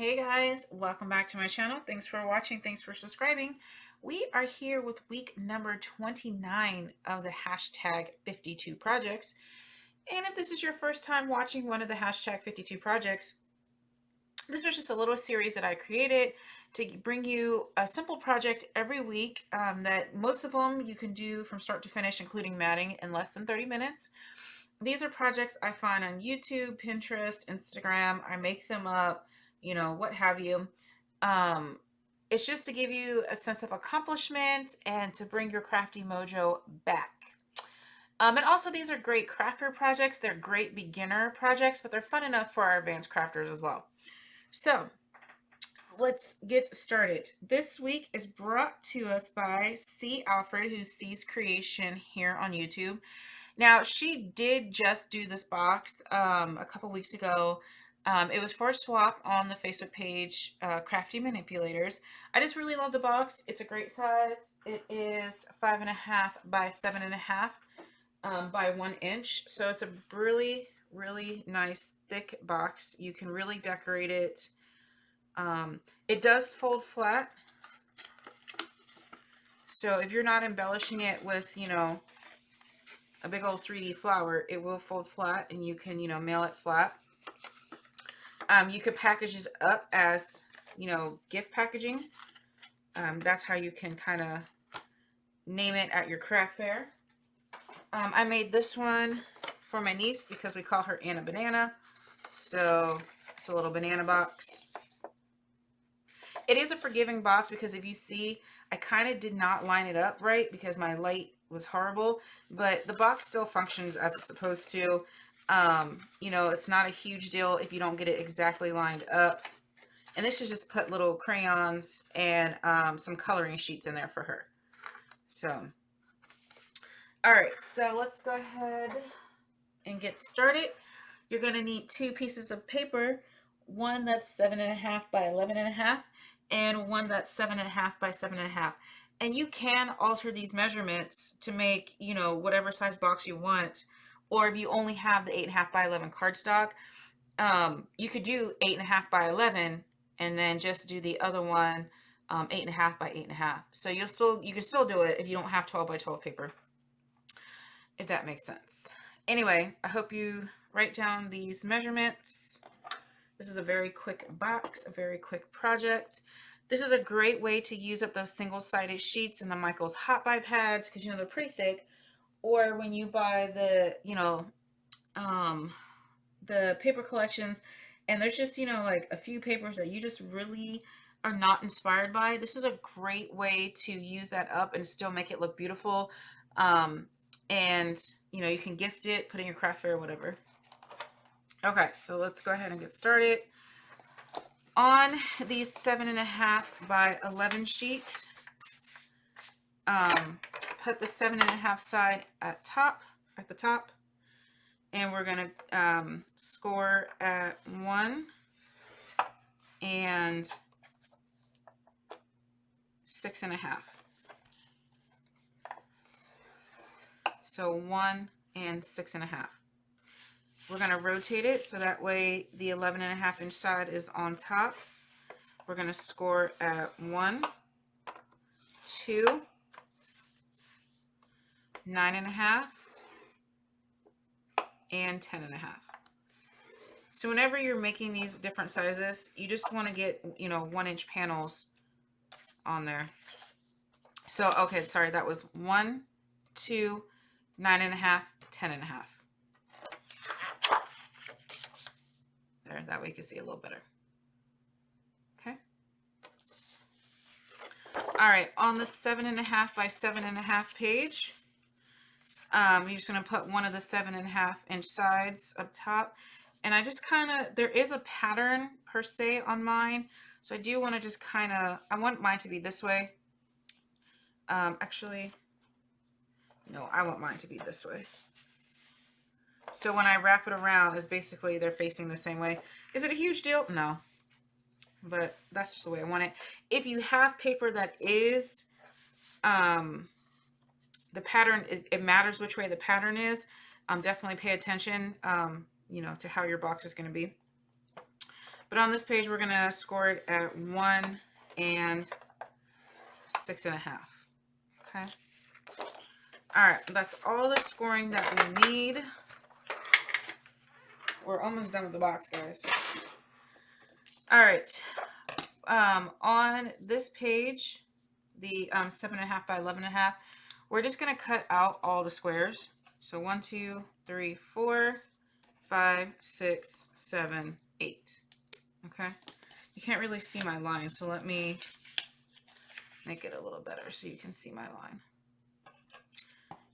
Hey guys, welcome back to my channel. Thanks for watching. Thanks for subscribing. We are here with week number 29 of the hashtag 52 projects. And if this is your first time watching one of the hashtag 52 projects, this was just a little series that I created to bring you a simple project every week that most of them you can do from start to finish, including matting, in less than 30 minutes. These are projects I find on YouTube, Pinterest, Instagram. I make them up, what have you. Um, it's just to give you a sense of accomplishment and to bring your crafty mojo back. And also, these are great crafter projects. They're great beginner projects, but they're fun enough for our advanced crafters as well. So let's get started. This week is brought to us by Cee Alfred, who's Cee's Creation here on YouTube. Now, she did just do this box a couple weeks ago. It was for a swap on the Facebook page, Crafty Manipulators. I just really love the box. It's a great size. It is 5.5 by 7.5 by 1 inch. So it's a really, really nice thick box. You can really decorate it. It does fold flat. So if you're not embellishing it with, a big old 3D flower, it will fold flat and you can, mail it flat. You could package it up as, gift packaging. That's how you can kind of name it at your craft fair. I made this one for my niece because we call her Anna Banana. So it's a little banana box. It is a forgiving box because if you see, I kind of did not line it up right because my light was horrible, but the box still functions as it's supposed to. It's not a huge deal if you don't get it exactly lined up. And this is just put little crayons and some coloring sheets in there for her. So, all right, so let's go ahead and get started. You're going to need 2 pieces of paper, one that's 7.5 by 11.5 and one that's 7.5 by 7.5. And you can alter these measurements to make, whatever size box you want. Or if you only have the 8.5 by 11 cardstock, you could do 8.5 by 11 and then just do the other one 8.5 by 8.5. So you can still do it if you don't have 12 by 12 paper, if that makes sense. Anyway, I hope you write down these measurements. This is a very quick box, a very quick project. This is a great way to use up those single-sided sheets in the Michaels Hot Buy pads because, they're pretty thick. Or when you buy the, the paper collections and there's just, like a few papers that you just really are not inspired by. This is a great way to use that up and still make it look beautiful. And, you can gift it, put it in your craft fair, whatever. Okay, so let's go ahead and get started. On these 7.5 by 11 sheets, put the 7.5 side at the top, and we're gonna score at 1 and 6.5. So 1 and 6.5. We're going to rotate it so that way the 11.5 inch side is on top. We're going to score at 1, 2, 9.5, and 10.5. So whenever you're making these different sizes, you just want to get, 1 inch panels on there. So, okay, sorry, that was 1, 2, 9.5, 10.5. There, that way you can see a little better. Okay. All right, on the 7.5 by 7.5 page, you're just gonna put one of the 7.5 inch sides up top. And I just there is a pattern per se on mine. So I do want to just I want mine to be this way. Actually, no, I want mine to be this way. So when I wrap it around, is basically they're facing the same way. Is it a huge deal? No. But that's just the way I want it. If you have paper that is the pattern, it matters which way the pattern is. Definitely pay attention, to how your box is going to be. But on this page, we're going to score it at 1 and 6.5. Okay. All right, that's all the scoring that we need. We're almost done with the box, guys. All right. On this page, the 7.5 by 11.5, we're just going to cut out all the squares. So 1, 2, 3, 4, 5, 6, 7, 8. Okay. You can't really see my line, so let me make it a little better so you can see my line.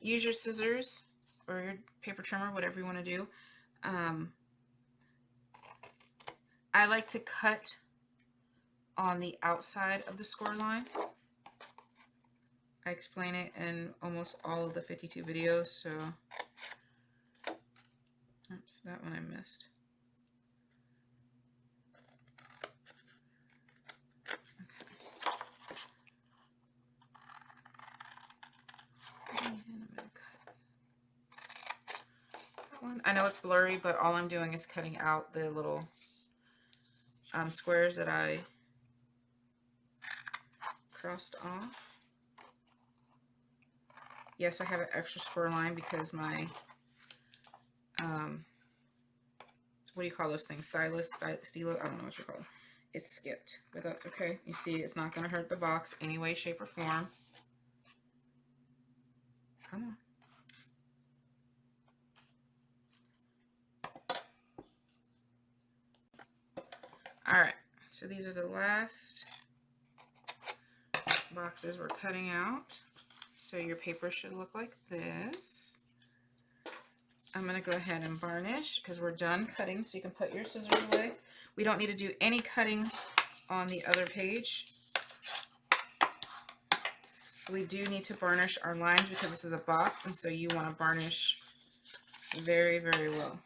Use your scissors or your paper trimmer, whatever you want to do. I like to cut on the outside of the score line. I explain it in almost all of the 52 videos, so oops, that one I missed. I know it's blurry, but all I'm doing is cutting out the little squares that I crossed off. Yes, I have an extra square line because my, what do you call those things? Stilo? I don't know what you call it. It's skipped, but that's okay. You see, it's not going to hurt the box any way, shape, or form. Come on. All right, so these are the last boxes we're cutting out. So your paper should look like this. I'm going to go ahead and varnish because we're done cutting, so you can put your scissors away. We don't need to do any cutting on the other page. We do need to varnish our lines because this is a box, and so you want to varnish very, very well.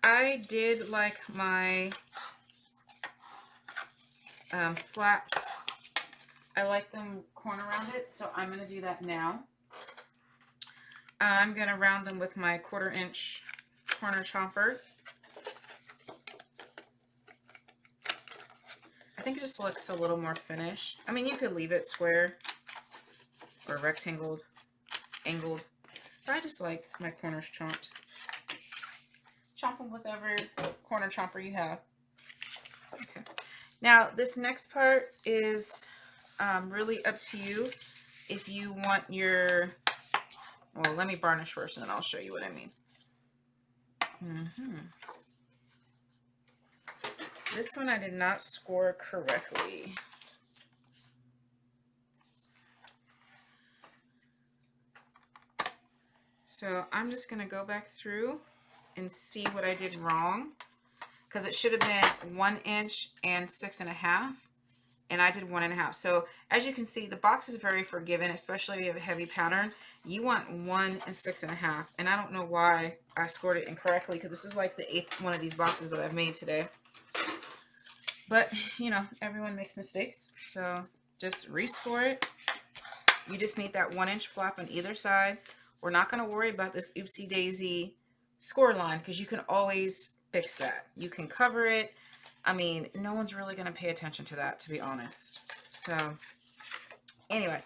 I did like my flaps. I like them corner rounded, so I'm going to do that now. I'm going to round them with my 1/4 inch corner chomper. I think it just looks a little more finished. I mean, you could leave it square or rectangled, angled, but I just like my corners chomped. Chomp them with whatever corner chomper you have. Okay. Now, this next part is really up to you. If you want your, well, let me varnish first and then I'll show you what I mean. This one I did not score correctly. So I'm just going to go back through and see what I did wrong, because it should have been 1 inch and 6.5, and I did 1.5. So as you can see, the box is very forgiving, especially if you have a heavy pattern. You want 1 and 6.5, and I don't know why I scored it incorrectly, because this is like the 8th one of these boxes that I've made today. But you know, everyone makes mistakes, so just rescore it. You just need that 1 inch flap on either side. We're not going to worry about this oopsie daisy score line because you can always fix that. You can cover it. I mean, no one's really going to pay attention to that, to be honest. So anyway,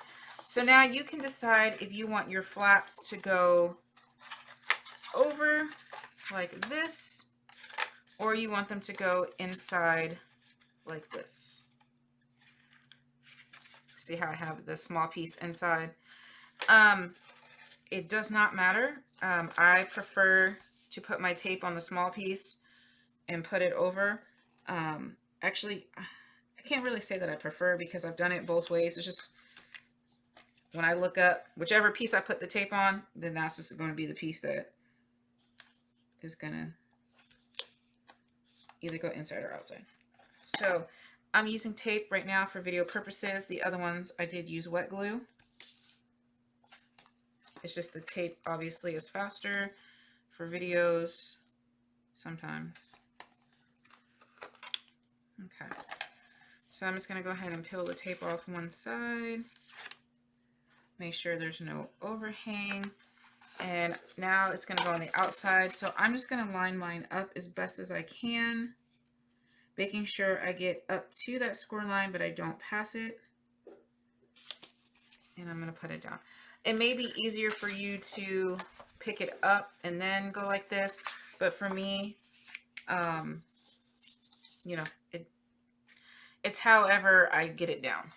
so now you can decide if you want your flaps to go over like this, or you want them to go inside like this. See how I have the small piece inside? It does not matter. I prefer to put my tape on the small piece and put it over. Actually, I can't really say that I prefer because I've done it both ways. It's just when I look up, whichever piece I put the tape on, then that's just going to be the piece that is going to either go inside or outside. So I'm using tape right now for video purposes. The other ones I did use wet glue. It's just the tape obviously is faster for videos sometimes. Okay, so I'm just going to go ahead and peel the tape off one side. Make sure there's no overhang. And now it's going to go on the outside. So I'm just going to line mine up as best as I can, making sure I get up to that score line, but I don't pass it. And I'm going to put it down. It may be easier for you to pick it up and then go like this, but for me, you know, it's however I get it down.